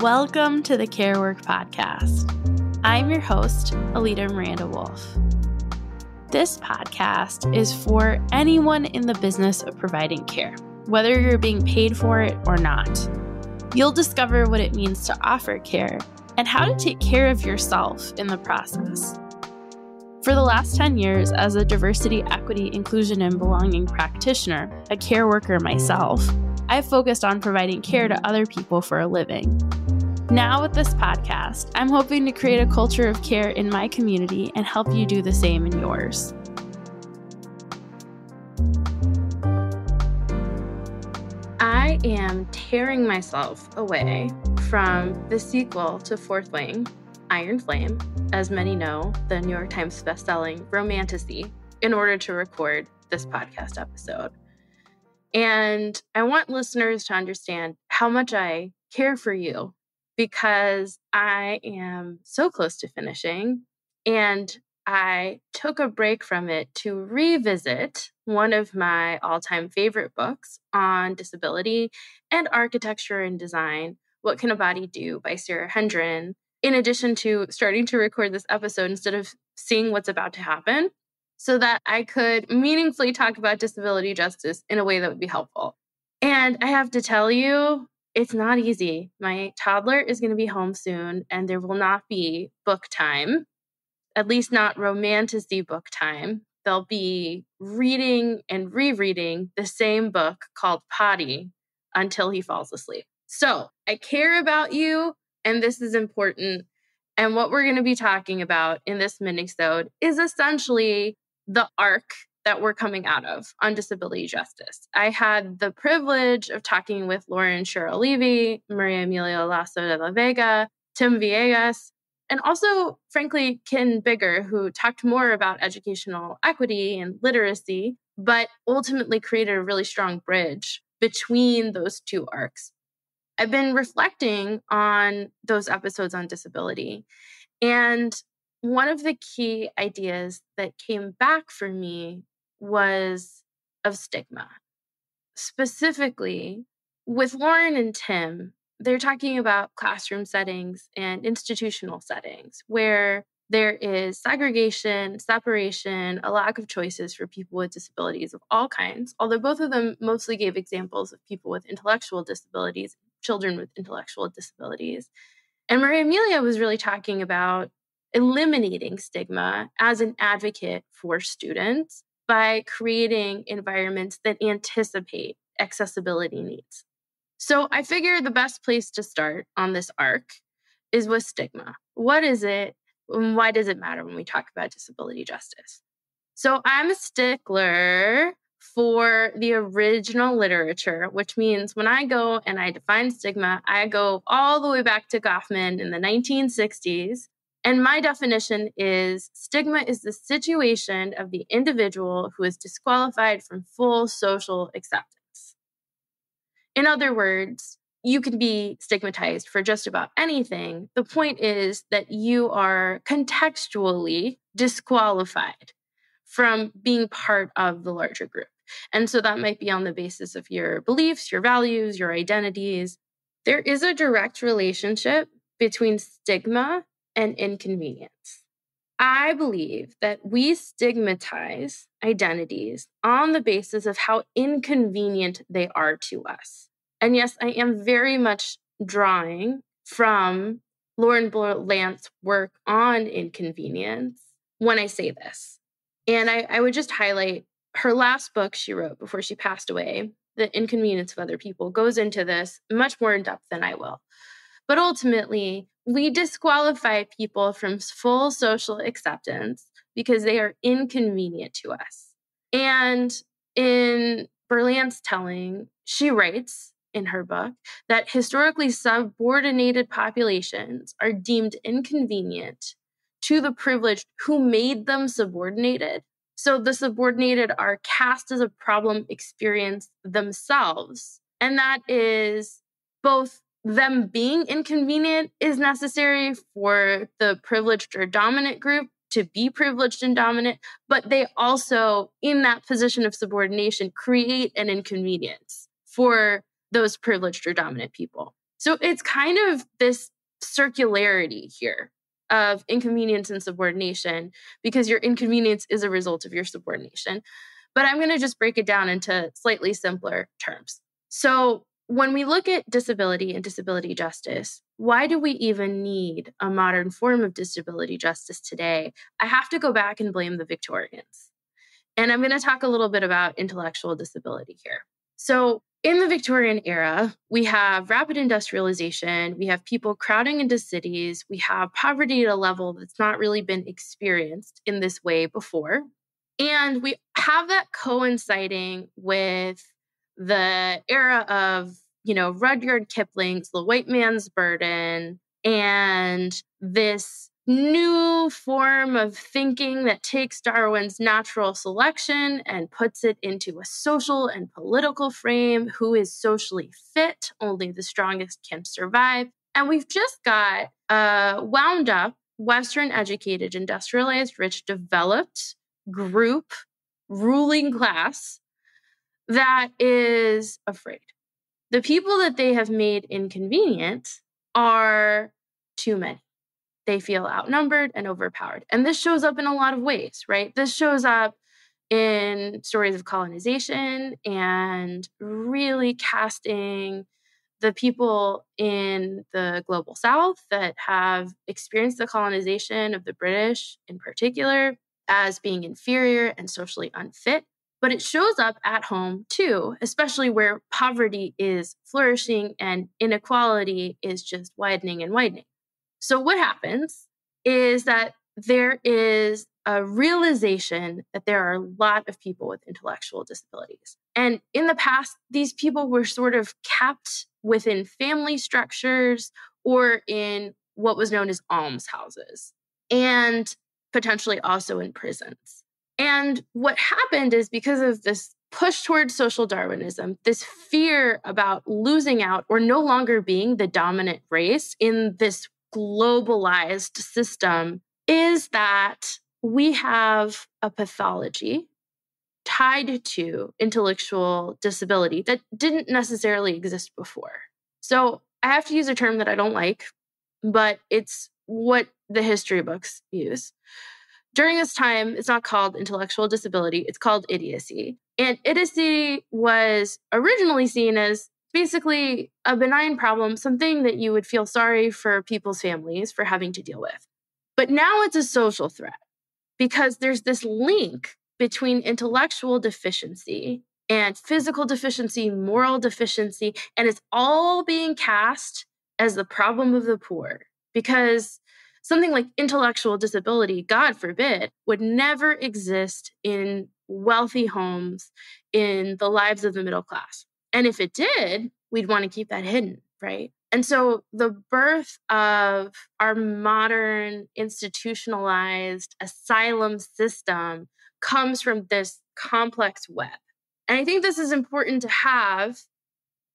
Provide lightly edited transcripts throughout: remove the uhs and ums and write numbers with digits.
Welcome to the Care Work Podcast. I'm your host, Alida Miranda-Wolff. This podcast is for anyone in the business of providing care, whether you're being paid for it or not. You'll discover what it means to offer care and how to take care of yourself in the process. For the last 10 years, as a diversity, equity, inclusion, and belonging practitioner, a care worker myself, I've focused on providing care to other people for a living. Now with this podcast, I'm hoping to create a culture of care in my community and help you do the same in yours. I am tearing myself away from the sequel to Fourth Wing, Iron Flame, as many know, the New York Times bestselling romantasy, in order to record this podcast episode. And I want listeners to understand how much I care for you, because I am so close to finishing, and I took a break from it to revisit one of my all-time favorite books on disability and architecture and design, What Can a Body Do by Sarah Hendren, in addition to starting to record this episode instead of seeing what's about to happen, so that I could meaningfully talk about disability justice in a way that would be helpful. And I have to tell you, it's not easy. My toddler is going to be home soon, and there will not be book time, at least not romantasy book time. They'll be reading and rereading the same book called Potty until he falls asleep. So I care about you, and this is important. And what we're going to be talking about in this minisode is essentially the arc that we're coming out of on disability justice. I had the privilege of talking with Lauren Schrero Levy, María Emilia Lasso de Vega, Tim Villegas, and also, frankly, Ken Bigger, who talked more about educational equity and literacy, but ultimately created a really strong bridge between those two arcs. I've been reflecting on those episodes on disability, and one of the key ideas that came back for me was of stigma. Specifically, with Lauren and Tim, they're talking about classroom settings and institutional settings where there is segregation, separation, a lack of choices for people with disabilities of all kinds, although both of them mostly gave examples of people with intellectual disabilities, children with intellectual disabilities. And María Emilia was really talking about eliminating stigma as an advocate for students by creating environments that anticipate accessibility needs. So I figure the best place to start on this arc is with stigma. What is it, and why does it matter when we talk about disability justice? So I'm a stickler for the original literature, which means when I go and I define stigma, I go all the way back to Goffman in the 1960s. And my definition is stigma is the situation of the individual who is disqualified from full social acceptance. In other words, you can be stigmatized for just about anything. The point is that you are contextually disqualified from being part of the larger group. And so that might be on the basis of your beliefs, your values, your identities. There is a direct relationship between stigma and inconvenience. I believe that we stigmatize identities on the basis of how inconvenient they are to us. And yes, I am very much drawing from Lauren Berlant's work on inconvenience when I say this. And I would just highlight her last book she wrote before she passed away, The Inconvenience of Other People, goes into this much more in depth than I will. But ultimately, we disqualify people from full social acceptance because they are inconvenient to us. And in Berlant's telling, she writes in her book that historically subordinated populations are deemed inconvenient to the privileged who made them subordinated. So the subordinated are cast as a problem experience themselves. And that is both them being inconvenient is necessary for the privileged or dominant group to be privileged and dominant, but they also, in that position of subordination, create an inconvenience for those privileged or dominant people. So it's kind of this circularity here of inconvenience and subordination, because your inconvenience is a result of your subordination. But I'm going to just break it down into slightly simpler terms. So when we look at disability and disability justice, why do we even need a modern form of disability justice today? I have to go back and blame the Victorians. And I'm going to talk a little bit about intellectual disability here. So in the Victorian era, we have rapid industrialization, we have people crowding into cities, we have poverty at a level that's not really been experienced in this way before. And we have that coinciding with the era of, Rudyard Kipling's The White Man's Burden, and this new form of thinking that takes Darwin's natural selection and puts it into a social and political frame. Who is socially fit? Only the strongest can survive. And we've just got a wound up, Western educated, industrialized, rich, developed group, ruling class that is afraid. The people that they have made inconvenient are too many. They feel outnumbered and overpowered. And this shows up in a lot of ways, right? This shows up in stories of colonization and really casting the people in the global South that have experienced the colonization of the British in particular as being inferior and socially unfit. But it shows up at home too, especially where poverty is flourishing and inequality is just widening and widening. So what happens is that there is a realization that there are a lot of people with intellectual disabilities. And in the past, these people were sort of kept within family structures or in what was known as almshouses, and potentially also in prisons. And what happened is, because of this push towards social Darwinism, this fear about losing out or no longer being the dominant race in this globalized system, is that we have a pathology tied to intellectual disability that didn't necessarily exist before. So I have to use a term that I don't like, but it's what the history books use. During this time, it's not called intellectual disability, it's called idiocy. And idiocy was originally seen as basically a benign problem, something that you would feel sorry for people's families for having to deal with. But now it's a social threat, because there's this link between intellectual deficiency and physical deficiency, moral deficiency, and it's all being cast as the problem of the poor, because something like intellectual disability, God forbid, would never exist in wealthy homes in the lives of the middle class. And if it did, we'd want to keep that hidden, right? And so the birth of our modern institutionalized asylum system comes from this complex web. And I think this is important to have,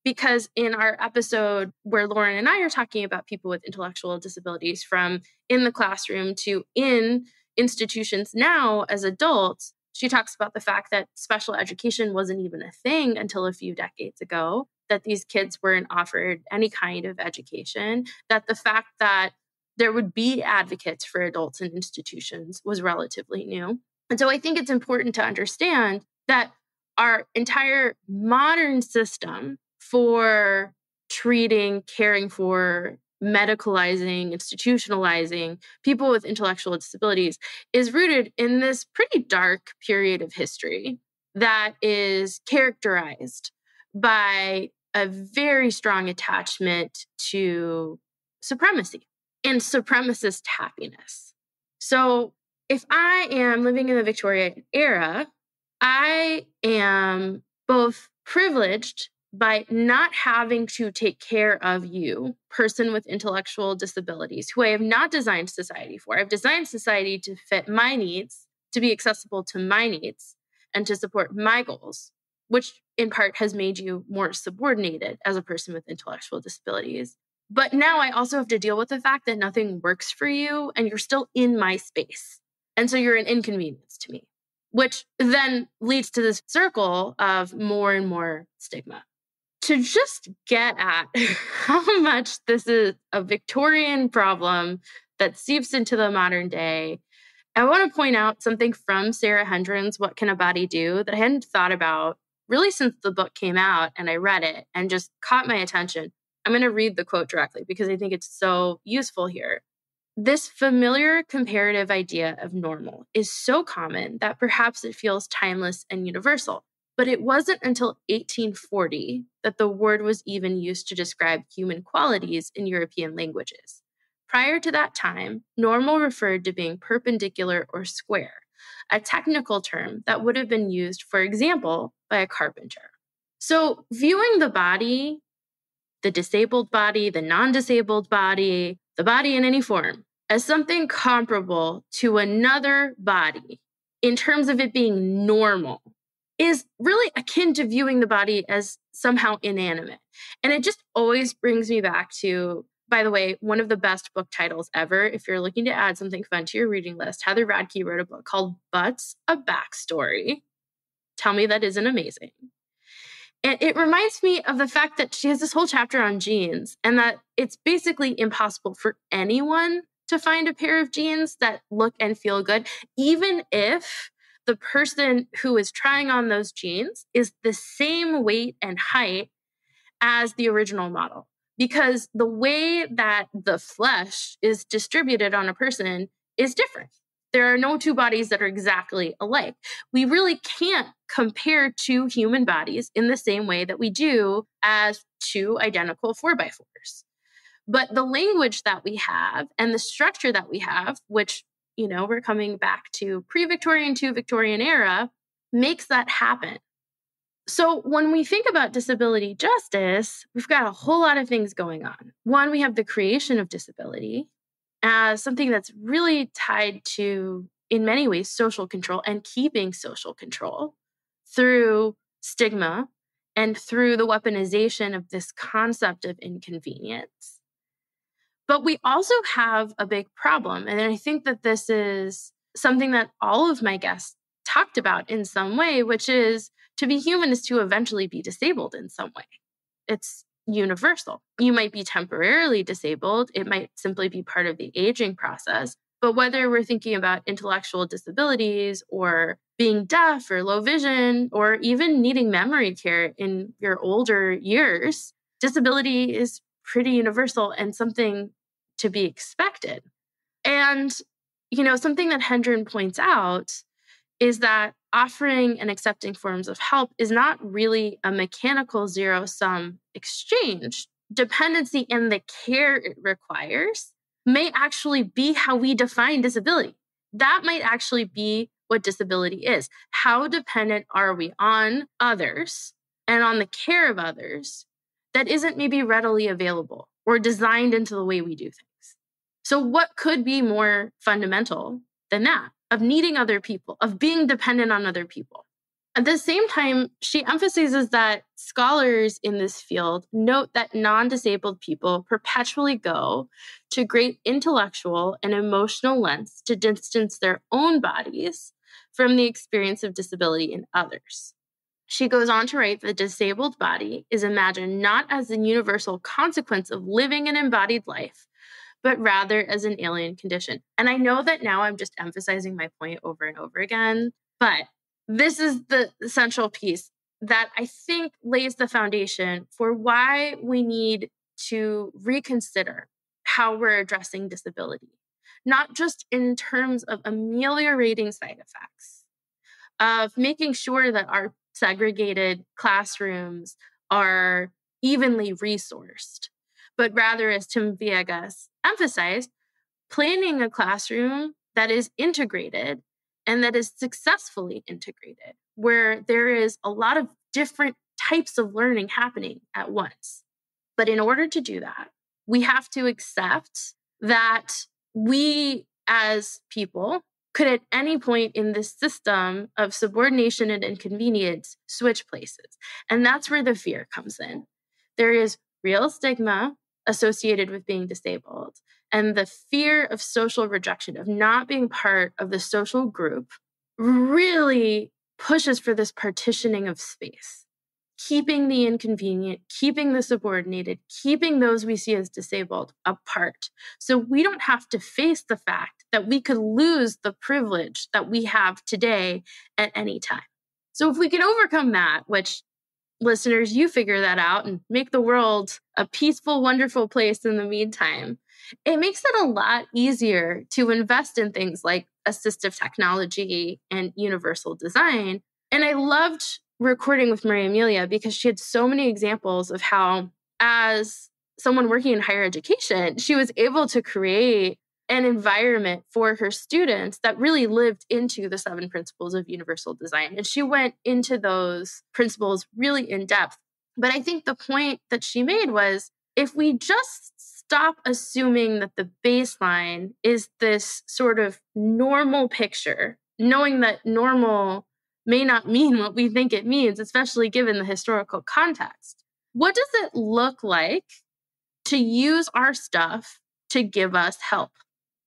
because in our episode where Lauren and I are talking about people with intellectual disabilities, from in the classroom to in institutions now as adults, she talks about the fact that special education wasn't even a thing until a few decades ago, that these kids weren't offered any kind of education, that the fact that there would be advocates for adults in institutions was relatively new. And so I think it's important to understand that our entire modern system for treating, caring for, medicalizing, institutionalizing people with intellectual disabilities is rooted in this pretty dark period of history that is characterized by a very strong attachment to supremacy and supremacist happiness. So if I am living in the Victorian era, I am both privileged by not having to take care of you, person with intellectual disabilities, who I have not designed society for. I've designed society to fit my needs, to be accessible to my needs, and to support my goals, which in part has made you more subordinated as a person with intellectual disabilities. But now I also have to deal with the fact that nothing works for you and you're still in my space. And so you're an inconvenience to me, which then leads to this circle of more and more stigma. to just get at how much this is a Victorian problem that seeps into the modern day, I want to point out something from Sarah Hendren's What Can a Body Do that I hadn't thought about really since the book came out and I read it and just caught my attention. I'm going to read the quote directly because I think it's so useful here. This familiar comparative idea of normal is so common that perhaps it feels timeless and universal. But it wasn't until 1840 that the word was even used to describe human qualities in European languages. Prior to that time, normal referred to being perpendicular or square, a technical term that would have been used, for example, by a carpenter. So viewing the body, the disabled body, the non-disabled body, the body in any form, as something comparable to another body in terms of it being normal is really akin to viewing the body as somehow inanimate. And it just always brings me back to, by the way, one of the best book titles ever. If you're looking to add something fun to your reading list, Heather Radke wrote a book called Butts, A Backstory. Tell me that isn't amazing. And it reminds me of the fact that she has this whole chapter on jeans and that it's basically impossible for anyone to find a pair of jeans that look and feel good, even if the person who is trying on those jeans is the same weight and height as the original model. Because the way that the flesh is distributed on a person is different. There are no two bodies that are exactly alike. We really can't compare two human bodies in the same way that we do as two identical 4x4s. But the language that we have and the structure that we have, which, we're coming back to pre-Victorian to Victorian era, makes that happen. So when we think about disability justice, we've got a whole lot of things going on. One, we have the creation of disability as something that's really tied to, in many ways, social control and keeping social control through stigma and through the weaponization of this concept of inconvenience. But we also have a big problem. And I think that this is something that all of my guests talked about in some way, which is to be human is to eventually be disabled in some way. It's universal. You might be temporarily disabled. It might simply be part of the aging process. But whether we're thinking about intellectual disabilities or being deaf or low vision or even needing memory care in your older years, disability is pretty universal and something to be expected. And, something that Hendren points out is that offering and accepting forms of help is not really a mechanical zero-sum exchange. Dependency and the care it requires may actually be how we define disability. That might actually be what disability is. How dependent are we on others and on the care of others that isn't maybe readily available or designed into the way we do things? So what could be more fundamental than that, of needing other people, of being dependent on other people? At the same time, she emphasizes that scholars in this field note that non-disabled people perpetually go to great intellectual and emotional lengths to distance their own bodies from the experience of disability in others. She goes on to write that the disabled body is imagined not as a universal consequence of living an embodied life, but rather as an alien condition. And I know that now I'm just emphasizing my point over and over again, but this is the central piece that I think lays the foundation for why we need to reconsider how we're addressing disability, not just in terms of ameliorating side effects, of making sure that our segregated classrooms are evenly resourced, but rather, as Tim Villegas emphasized, planning a classroom that is integrated and that is successfully integrated, where there is a lot of different types of learning happening at once. But in order to do that, we have to accept that we as people could at any point in this system of subordination and inconvenience switch places. And that's where the fear comes in. There is real stigma associated with being disabled, and the fear of social rejection, of not being part of the social group, really pushes for this partitioning of space. keeping the inconvenient, keeping the subordinated, keeping those we see as disabled apart. So we don't have to face the fact that we could lose the privilege that we have today at any time. So if we can overcome that, which listeners, you figure that out and make the world a peaceful, wonderful place in the meantime, it makes it a lot easier to invest in things like assistive technology and universal design. And I loved recording with María Emilia because she had so many examples of how, as someone working in higher education, she was able to create an environment for her students that really lived into the 7 principles of universal design. And she went into those principles really in depth. But I think the point that she made was, if we just stop assuming that the baseline is this sort of normal picture, knowing that normal may not mean what we think it means, especially given the historical context. What does it look like to use our stuff to give us help?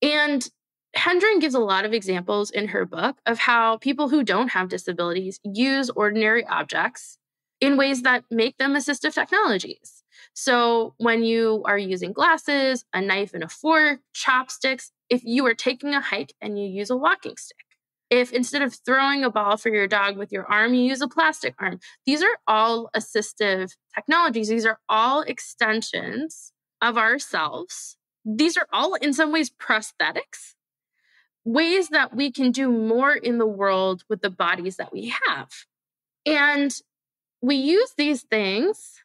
And Hendren gives a lot of examples in her book of how people who don't have disabilities use ordinary objects in ways that make them assistive technologies. So when you are using glasses, a knife and a fork, chopsticks, if you are taking a hike and you use a walking stick, if instead of throwing a ball for your dog with your arm, you use a plastic arm, these are all assistive technologies. These are all extensions of ourselves. These are all, in some ways, prosthetics, ways that we can do more in the world with the bodies that we have. And we use these things,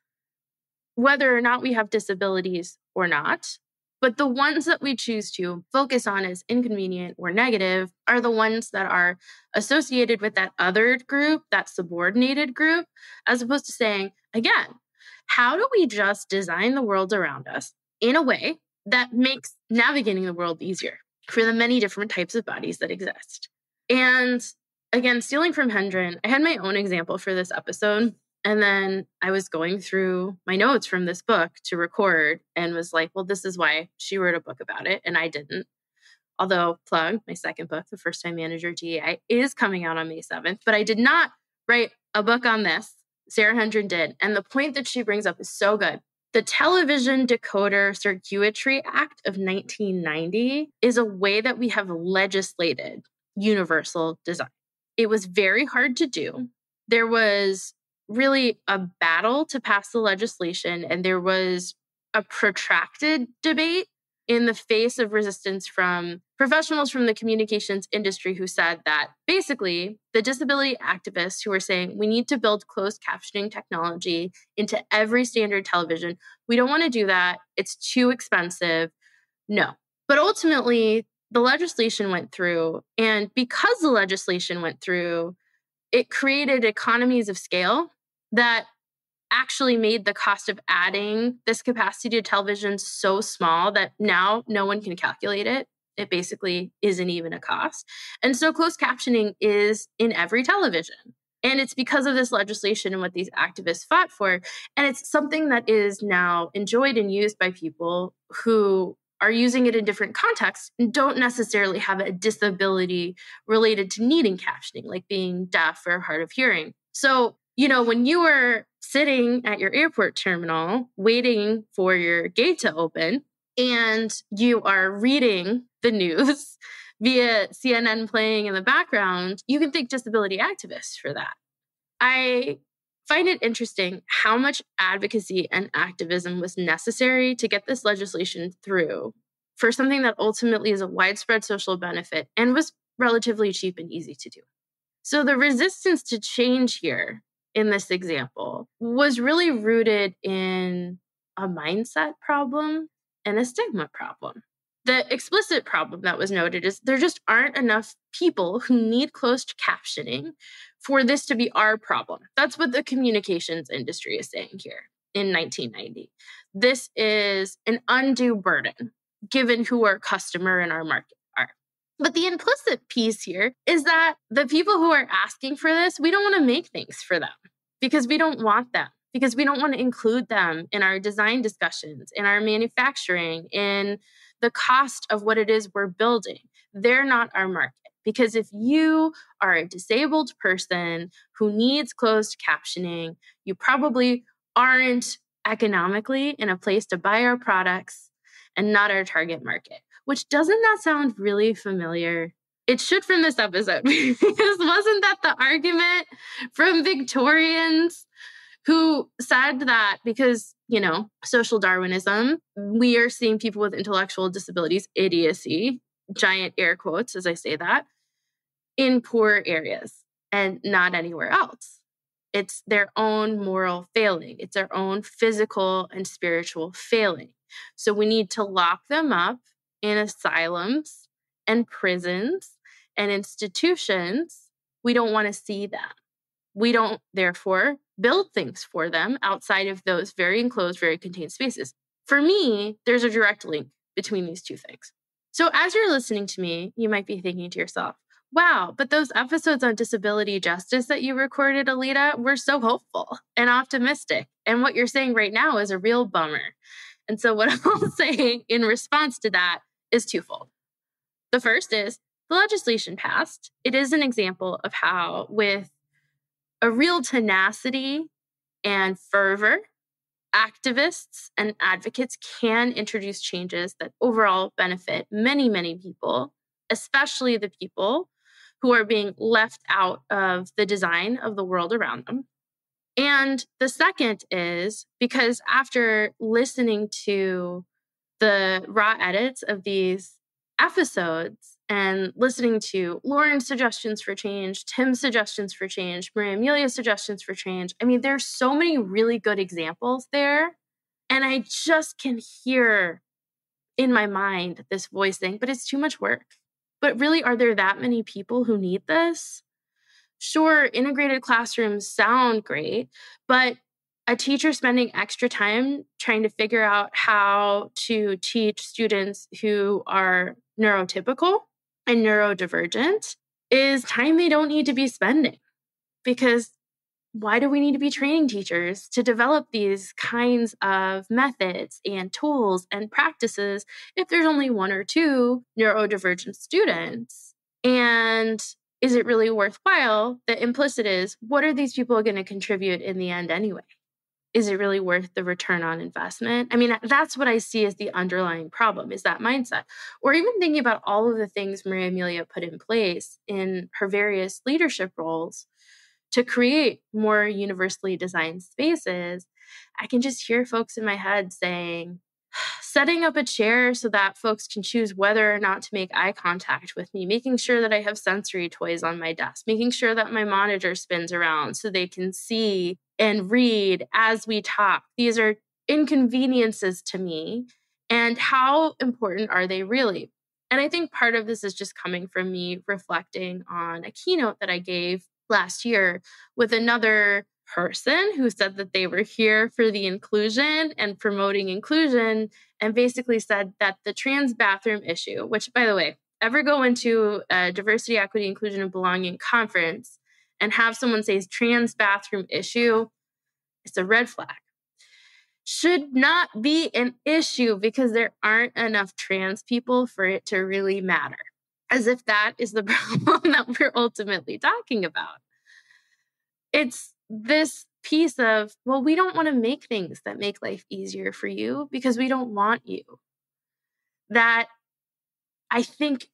whether or not we have disabilities or not. But the ones that we choose to focus on as inconvenient or negative are the ones that are associated with that other group, that subordinated group, as opposed to saying, again, how do we just design the world around us in a way that makes navigating the world easier for the many different types of bodies that exist? And again, stealing from Hendren, I had my own example for this episode. And then I was going through my notes from this book to record and was like, well, this is why she wrote a book about it and I didn't. Although, plug, my second book, The First Time Manager DEI, is coming out on May 7th, but I did not write a book on this. Sarah Hendren did. And the point that she brings up is so good. The Television Decoder Circuitry Act of 1990 is a way that we have legislated universal design. It was very hard to do. There was really a battle to pass the legislation, and there was a protracted debate in the face of resistance from professionals from the communications industry who said that basically the disability activists who were saying we need to build closed captioning technology into every standard television. We don't want to do that. It's too expensive. No. But ultimately, the legislation went through, and because the legislation went through, it created economies of scale that actually made the cost of adding this capacity to television so small that now no one can calculate it. It basically isn't even a cost. And so closed captioning is in every television. And it's because of this legislation and what these activists fought for. And it's something that is now enjoyed and used by people who are using it in different contexts and don't necessarily have a disability related to needing captioning, like being deaf or hard of hearing. So, when you were sitting at your airport terminal waiting for your gate to open and you are reading the news via CNN playing in the background, you can thank disability activists for that. I find it interesting how much advocacy and activism was necessary to get this legislation through for something that ultimately is a widespread social benefit and was relatively cheap and easy to do. So the resistance to change here in this example was really rooted in a mindset problem and a stigma problem. The explicit problem that was noted is there just aren't enough people who need closed captioning for this to be our problem. That's what the communications industry is saying here in 1990. This is an undue burden given who our customer and our market are. But the implicit piece here is that the people who are asking for this, we don't want to make things for them because we don't want them, because we don't want to include them in our design discussions, in our manufacturing, in the cost of what it is we're building. They're not our market. Because if you are a disabled person who needs closed captioning, you probably aren't economically in a place to buy our products and not our target market. Which, doesn't that sound really familiar? It should from this episode, because wasn't that the argument from Victorians who said that because, social Darwinism, we are seeing people with intellectual disabilities, idiocy, giant air quotes as I say that, in poor areas and not anywhere else. It's their own moral failing. It's their own physical and spiritual failing. So we need to lock them up in asylums and prisons and institutions. We don't want to see them. We don't, therefore, build things for them outside of those very enclosed, very contained spaces. For me, there's a direct link between these two things. So as you're listening to me, you might be thinking to yourself, wow, but those episodes on disability justice that you recorded, Alida, were so hopeful and optimistic. And what you're saying right now is a real bummer. And so what I'll say in response to that is twofold. The first is the legislation passed. It is an example of how, with a real tenacity and fervor, activists and advocates can introduce changes that overall benefit many, many people, especially the people who are being left out of the design of the world around them. And the second is because after listening to the raw edits of these episodes and listening to Lauren's suggestions for change, Tim's suggestions for change, María Emilia's suggestions for change, there's so many really good examples there. And I just can hear in my mind this voice saying, but it's too much work. But really, are there that many people who need this? Sure, integrated classrooms sound great, but a teacher spending extra time trying to figure out how to teach students who are neurotypical and neurodivergent is time they don't need to be spending. Because why do we need to be training teachers to develop these kinds of methods and tools and practices if there's only one or two neurodivergent students? And is it really worthwhile? The implicit is, what are these people going to contribute in the end anyway? Is it really worth the return on investment? That's what I see as the underlying problem, is that mindset. Or even thinking about all of the things María Emilia put in place in her various leadership roles to create more universally designed spaces, I can just hear folks in my head saying, setting up a chair so that folks can choose whether or not to make eye contact with me, making sure that I have sensory toys on my desk, making sure that my monitor spins around so they can see and read as we talk. These are inconveniences to me. And how important are they really? And I think part of this is just coming from me reflecting on a keynote that I gave last year with another person who said that they were here for the inclusion and promoting inclusion, and basically said that the trans bathroom issue, which, by the way, ever go into a diversity, equity, inclusion, and belonging conference and have someone say trans bathroom issue, it's a red flag. Should not be an issue because there aren't enough trans people for it to really matter. As if that is the problem that we're ultimately talking about. It's this piece of, well, we don't want to make things that make life easier for you because we don't want you. That, I think,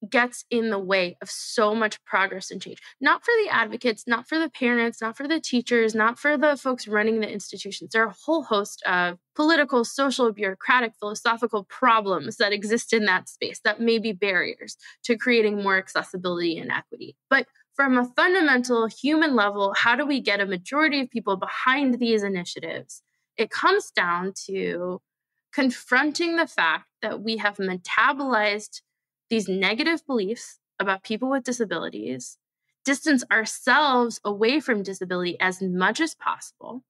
gets in the way of so much progress and change. Not for the advocates, not for the parents, not for the teachers, not for the folks running the institutions. There are a whole host of political, social, bureaucratic, philosophical problems that exist in that space that may be barriers to creating more accessibility and equity. But from a fundamental human level, how do we get a majority of people behind these initiatives? It comes down to confronting the fact that we have metabolized these negative beliefs about people with disabilities, distance ourselves away from disability as much as possible,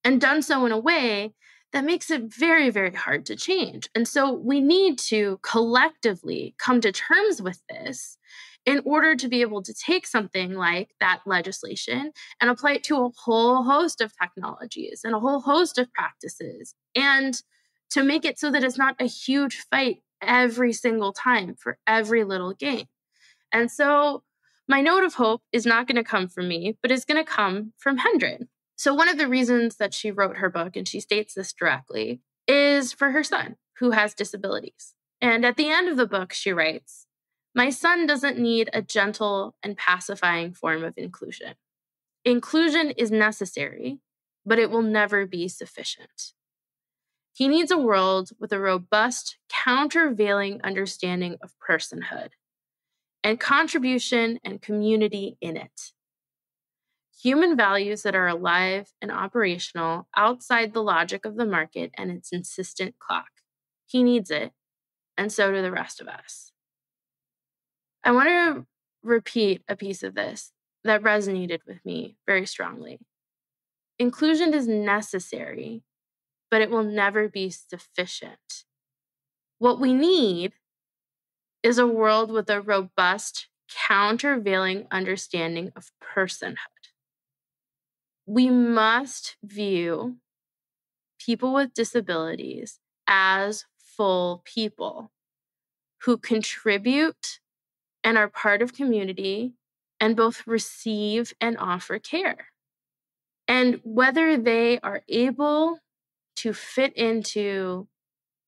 and done so in a way that makes it very, very hard to change. And so we need to collectively come to terms with this in order to be able to take something like that legislation and apply it to a whole host of technologies and a whole host of practices, and to make it so that it's not a huge fight every single time for every little game. And so my note of hope is not going to come from me, but it's going to come from Hendren. So one of the reasons that she wrote her book, and she states this directly, is for her son, who has disabilities. And at the end of the book, she writes, "My son doesn't need a gentle and pacifying form of inclusion. Inclusion is necessary, but it will never be sufficient. He needs a world with a robust, countervailing understanding of personhood and contribution and community in it. Human values that are alive and operational outside the logic of the market and its insistent clock. He needs it, and so do the rest of us." I want to repeat a piece of this that resonated with me very strongly. Inclusion is necessary, but it will never be sufficient. What we need is a world with a robust, countervailing understanding of personhood. We must view people with disabilities as full people who contribute and are part of community and both receive and offer care. And whether they are able to fit into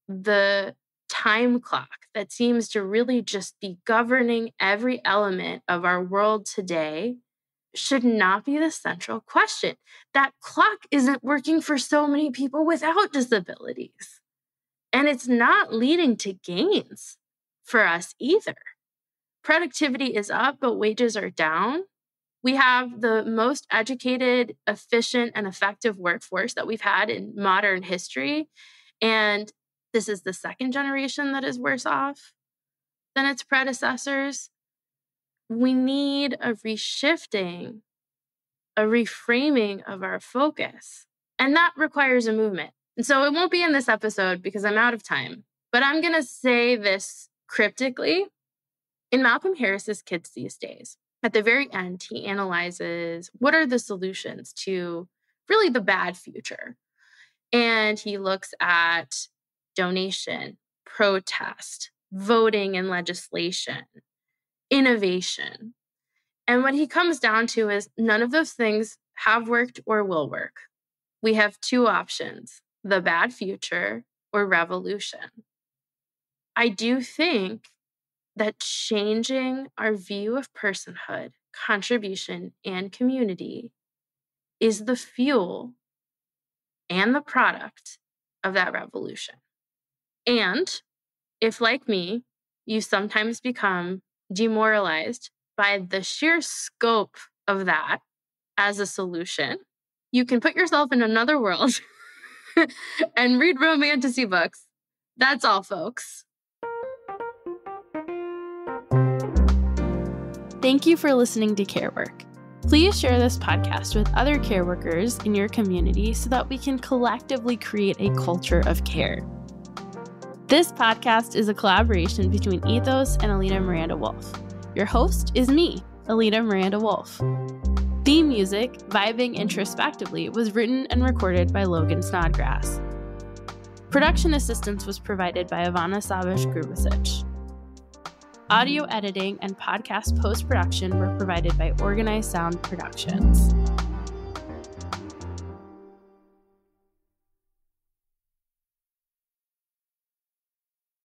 the time clock that seems to really just be governing every element of our world today should not be the central question. That clock isn't working for so many people without disabilities. And it's not leading to gains for us either. Productivity is up, but wages are down. We have the most educated, efficient, and effective workforce that we've had in modern history. And this is the second generation that is worse off than its predecessors. We need a reshifting, a reframing of our focus. And that requires a movement. And so it won't be in this episode because I'm out of time. But I'm going to say this cryptically. In Malcolm Harris's Kids These Days, at the very end, he analyzes what are the solutions to really the bad future. And he looks at donation, protest, voting and legislation, innovation. And what he comes down to is none of those things have worked or will work. We have two options, the bad future or revolution. I do think that changing our view of personhood, contribution, and community is the fuel and the product of that revolution. And if, like me, you sometimes become demoralized by the sheer scope of that as a solution, you can put yourself in another world and read romantasy books. That's all, folks. Thank you for listening to Care Work. Please share this podcast with other care workers in your community so that we can collectively create a culture of care. This podcast is a collaboration between Ethos and Alida Miranda-Wolff. Your host is me, Alida Miranda-Wolff. Theme music, Vibing Introspectively, was written and recorded by Logan Snodgrass. Production assistance was provided by Ivana Savic-Grubasic. Audio editing and podcast post-production were provided by Organized Sound Productions.